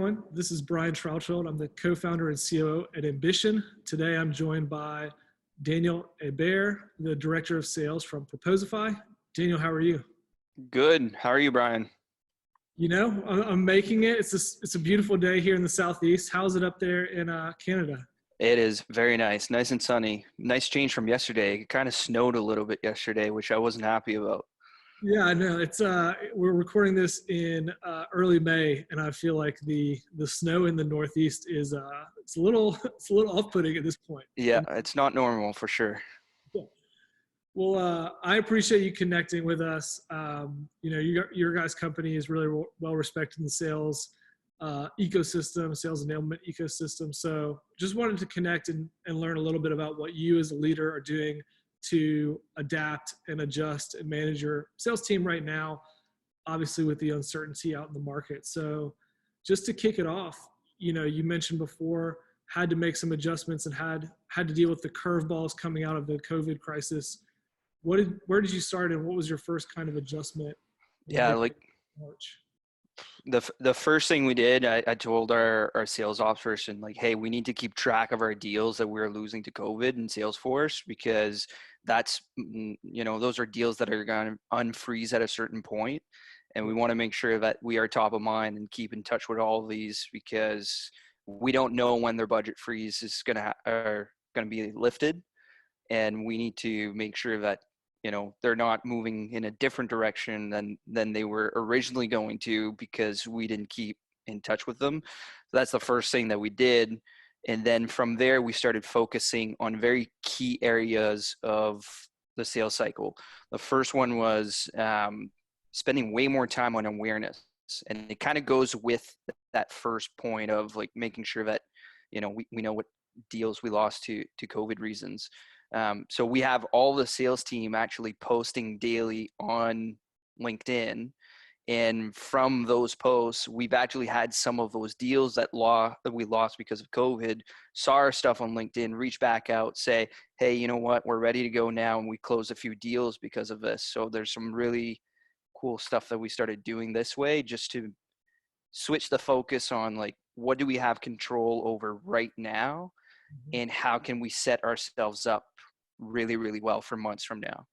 everyone. This is Brian Troutfield. I'm the co-founder and COO at Ambition. Today I'm joined by Daniel Hebert, the Director of Sales from Proposify. Daniel, how are you? Good. How are you, Brian? I'm making it. It's a beautiful day here in the Southeast. How's it up there in Canada? It is very nice, nice and sunny. Nice change from yesterday. It kind of snowed a little bit yesterday, which I wasn't happy about. Yeah, I know. We're recording this in early May, and I feel like the snow in the Northeast is it's a little off-putting at this point. Yeah, it's not normal for sure. Yeah. Well, I appreciate you connecting with us. Your guys' company is really well respected in the sales ecosystem, sales enablement ecosystem. So just wanted to connect and learn a little bit about what you as a leader are doing to adapt and adjust and manage your sales team right now, obviously with the uncertainty out in the market. So just to kick it off, you mentioned before, had to make some adjustments and had to deal with the curveballs coming out of the COVID crisis. Where did you start and what was your first kind of adjustment? Yeah, like March? the first thing we did, I told our sales ops person, like, hey, we need to keep track of our deals that we're losing to COVID in Salesforce, because that's, those are deals that are going to unfreeze at a certain point. And we want to make sure that we are top of mind and keep in touch with all of these, because we don't know when their budget freeze is going to be lifted. And we need to make sure that they're not moving in a different direction than they were originally going to, because we didn't keep in touch with them. So that's the first thing that we did. And then from there, we started focusing on very key areas of the sales cycle. The first one was spending way more time on awareness. And it kind of goes with that first point of like making sure that, we know what deals we lost to COVID reasons. So we have all the sales team actually posting daily on LinkedIn. And from those posts, we've actually had some of those deals that we lost because of COVID, saw our stuff on LinkedIn, reach back out, say, hey, you know what, we're ready to go now. And we closed a few deals because of this. So there's some really cool stuff that we started doing this way, just to switch the focus on like, what do we have control over right now? And how can we set ourselves up really, really well for months from now?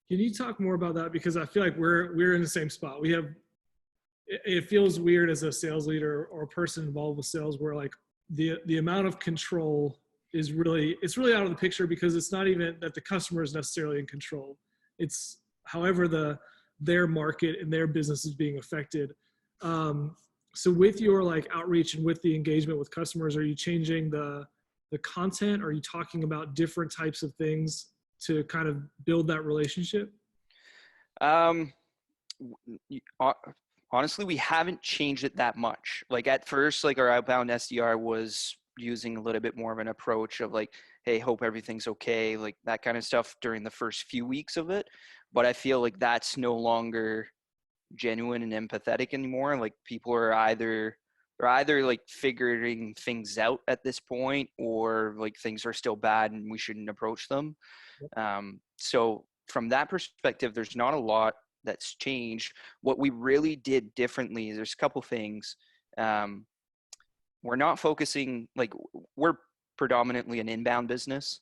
Can you talk more about that? Because I feel like we're in the same spot. It feels weird as a sales leader or a person involved with sales, where like the amount of control is really out of the picture, because it's not even that the customer is necessarily in control. It's however their market and their business is being affected. So with your like outreach and with the engagement with customers, are you changing the content? Are you talking about different types of things to kind of build that relationship? Honestly, we haven't changed it that much. Like at first, like our outbound SDR was using a little bit more of an approach of like, hey, hope everything's okay, like that kind of stuff during the first few weeks of it. But I feel like that's no longer genuine and empathetic anymore. Like people are either like figuring things out at this point, or like things are still bad and we shouldn't approach them. So from that perspective, there's not a lot that's changed. What we really did differently, there's a couple things. We're not focusing, like we're predominantly an inbound business.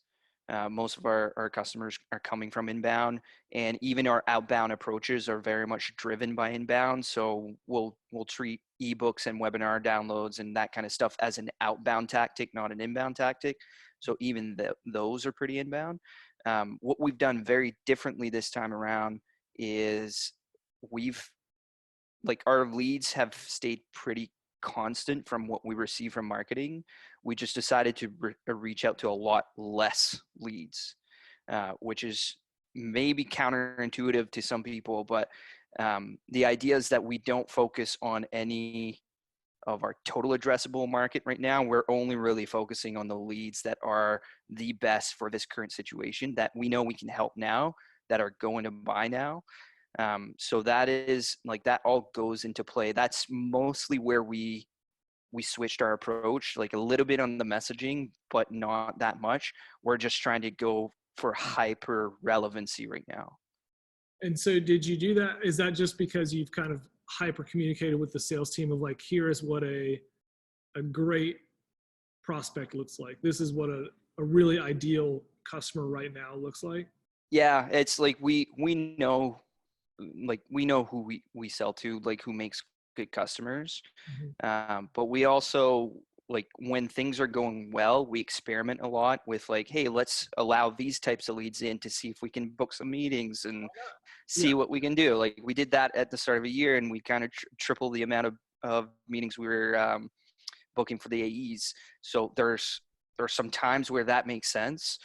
Most of our customers are coming from inbound, and even our outbound approaches are very much driven by inbound. So we'll treat ebooks and webinar downloads and that kind of stuff as an outbound tactic, not an inbound tactic. So even those are pretty inbound. What we've done very differently this time around is our leads have stayed pretty constant from what we receive from marketing. We just decided to reach out to a lot less leads, which is maybe counterintuitive to some people, but the idea is that we don't focus on any of our total addressable market right now. We're only really focusing on the leads that are the best for this current situation, that we know we can help now, that are going to buy now. So that is like, that all goes into play. That's mostly where we switched our approach, like a little bit on the messaging, but not that much. We're just trying to go for hyper relevancy right now. And so did you do that? Is that just because you've kind of hyper communicated with the sales team of like, here is what a great prospect looks like. This is what a really ideal customer right now looks like. Yeah, it's like we know, like we know who we sell to, like who makes good customers. Mhm. But we also, like when things are going well, we experiment a lot with like, hey, let's allow these types of leads in to see if we can book some meetings and Yeah. see what we can do. Like we did that at the start of a year, and we kind of tripled the amount of meetings we were booking for the AEs. So there's some times where that makes sense.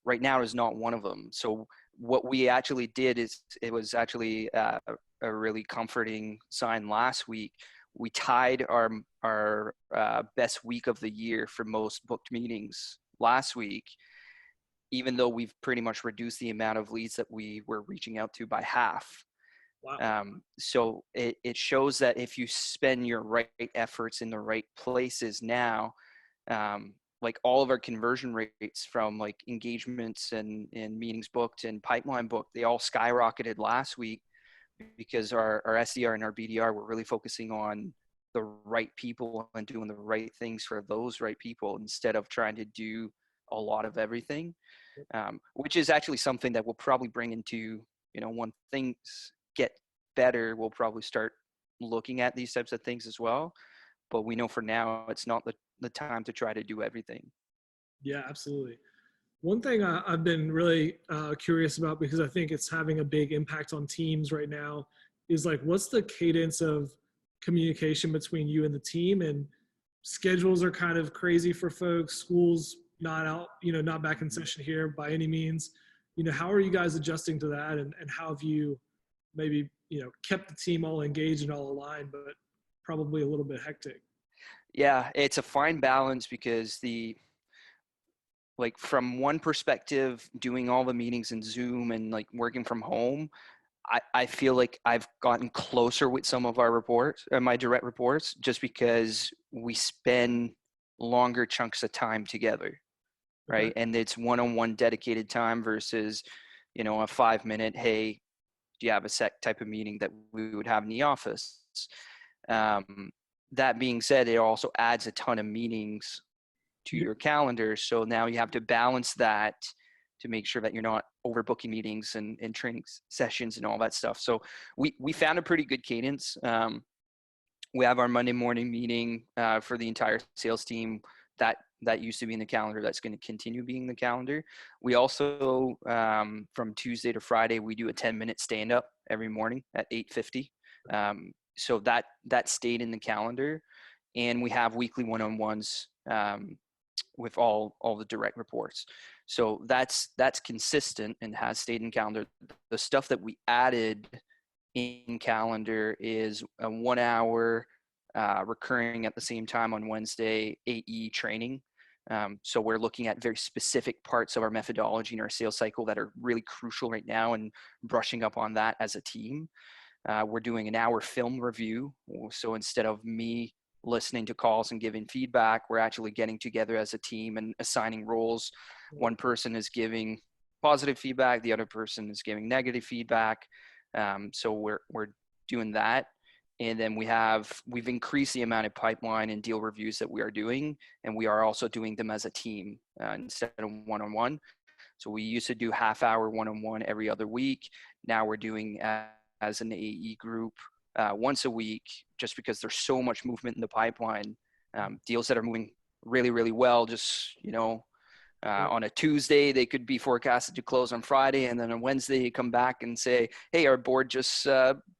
Right now is not one of them. So what we actually did is, it was actually a really comforting sign last week. We tied our best week of the year for most booked meetings last week, even though we've pretty much reduced the amount of leads that we were reaching out to by half. Wow. So it shows that if you spend your right efforts in the right places now, like all of our conversion rates from like engagements and meetings booked and pipeline booked, they all skyrocketed last week because our SDR and our BDR were really focusing on the right people and doing the right things for those right people instead of trying to do a lot of everything, which is actually something that we'll probably bring into, when things get better, we'll probably start looking at these types of things as well. But we know for now, it's not the time to try to do everything. Yeah, absolutely. One thing I've been really curious about, because I think it's having a big impact on teams right now, is like, what's the cadence of communication between you and the team? And schedules are kind of crazy for folks. School's not out, not back in session here by any means. How are you guys adjusting to that? And how have you maybe, kept the team all engaged and all aligned, but probably a little bit hectic? Yeah, it's a fine balance because like from one perspective, doing all the meetings in Zoom and like working from home, I feel like I've gotten closer with some of our reports, my direct reports, just because we spend longer chunks of time together, Okay. right? And it's one-on-one dedicated time versus, a 5-minute, hey, do you have a set type of meeting that we would have in the office? Um, that being said, it also adds a ton of meetings to Yeah. your calendar. So now you have to balance that to make sure that you're not overbooking meetings and training sessions and all that stuff. So we found a pretty good cadence. We have our Monday morning meeting for the entire sales team. That used to be in the calendar. That's going to continue being the calendar. We also, from Tuesday to Friday, we do a 10-minute stand-up every morning at 8:50. So that stayed in the calendar, and we have weekly one-on-ones with all the direct reports. So that's consistent and has stayed in calendar. The stuff that we added in calendar is a 1 hour recurring at the same time on Wednesday AE training. So we're looking at very specific parts of our methodology and our sales cycle that are really crucial right now and brushing up on that as a team. We're doing an hour film review. So instead of me listening to calls and giving feedback, we're actually getting together as a team and assigning roles. One person is giving positive feedback, the other person is giving negative feedback. So we're doing that. And then we've increased the amount of pipeline and deal reviews that we are doing, and we are also doing them as a team instead of one-on-one. So we used to do half-hour one-on-one every other week. Now we're doing as an AE group once a week, just because there's so much movement in the pipeline. Deals that are moving really, really well, just on a Tuesday, they could be forecasted to close on Friday, and then on Wednesday, you come back and say, hey, our board just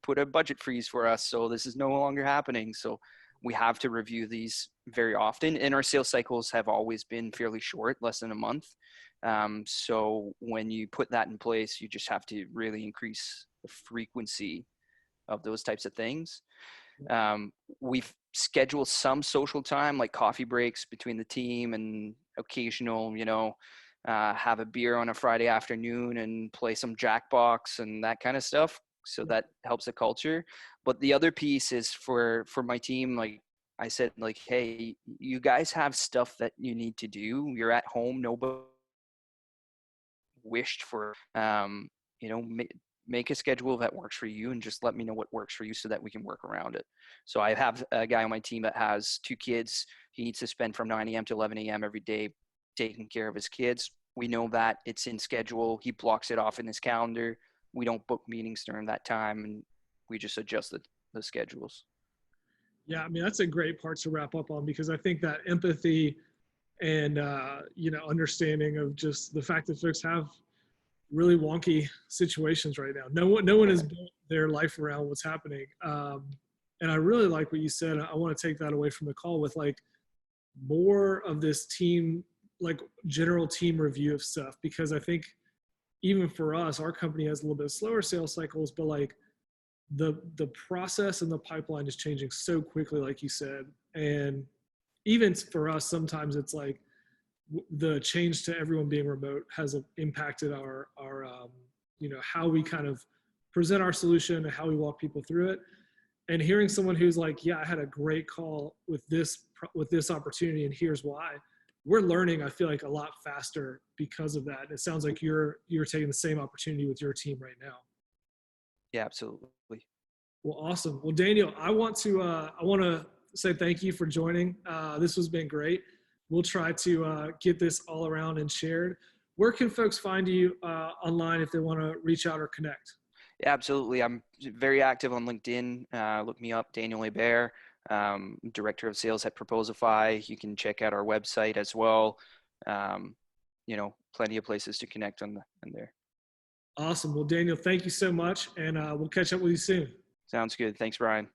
put a budget freeze for us, so this is no longer happening. So we have to review these very often, and our sales cycles have always been fairly short, less than a month. So when you put that in place, you just have to really increase the frequency of those types of things. We've scheduled some social time, like coffee breaks between the team and occasional, have a beer on a Friday afternoon and play some Jackbox and that kind of stuff. So that helps the culture. But the other piece is for my team, like I said, like, hey, you guys have stuff that you need to do. You're at home. Nobody wished for, make a schedule that works for you and just let me know what works for you so that we can work around it. So I have a guy on my team that has 2 kids. He needs to spend from 9 a.m. to 11 a.m. every day taking care of his kids. We know that it's in schedule. He blocks it off in his calendar. We don't book meetings during that time, and we just adjust the schedules. Yeah, I mean, that's a great part to wrap up on, because I think that empathy and, understanding of just the fact that folks have really wonky situations right now. No one has built their life around what's happening. And I really like what you said. I want to take that away from the call with like more of this team, like general team review of stuff, because I think even for us, our company has a little bit slower sales cycles, but like the process and the pipeline is changing so quickly, like you said. And even for us, sometimes it's like the change to everyone being remote has impacted our how we kind of present our solution and how we walk people through it. And hearing someone who's like, yeah, I had a great call with this opportunity, and here's why. We're learning, I feel like, a lot faster because of that. And it sounds like you're taking the same opportunity with your team right now. Yeah, absolutely. Well, awesome. Well, Daniel, I want to say thank you for joining. This has been great. We'll try to get this all around and shared. Where can folks find you online if they want to reach out or connect? Yeah, absolutely. I'm very active on LinkedIn. Look me up, Daniel Hebert, Director of Sales at Proposify. You can check out our website as well. Plenty of places to connect on there. Awesome. Well, Daniel, thank you so much, and we'll catch up with you soon. Sounds good. Thanks, Brian.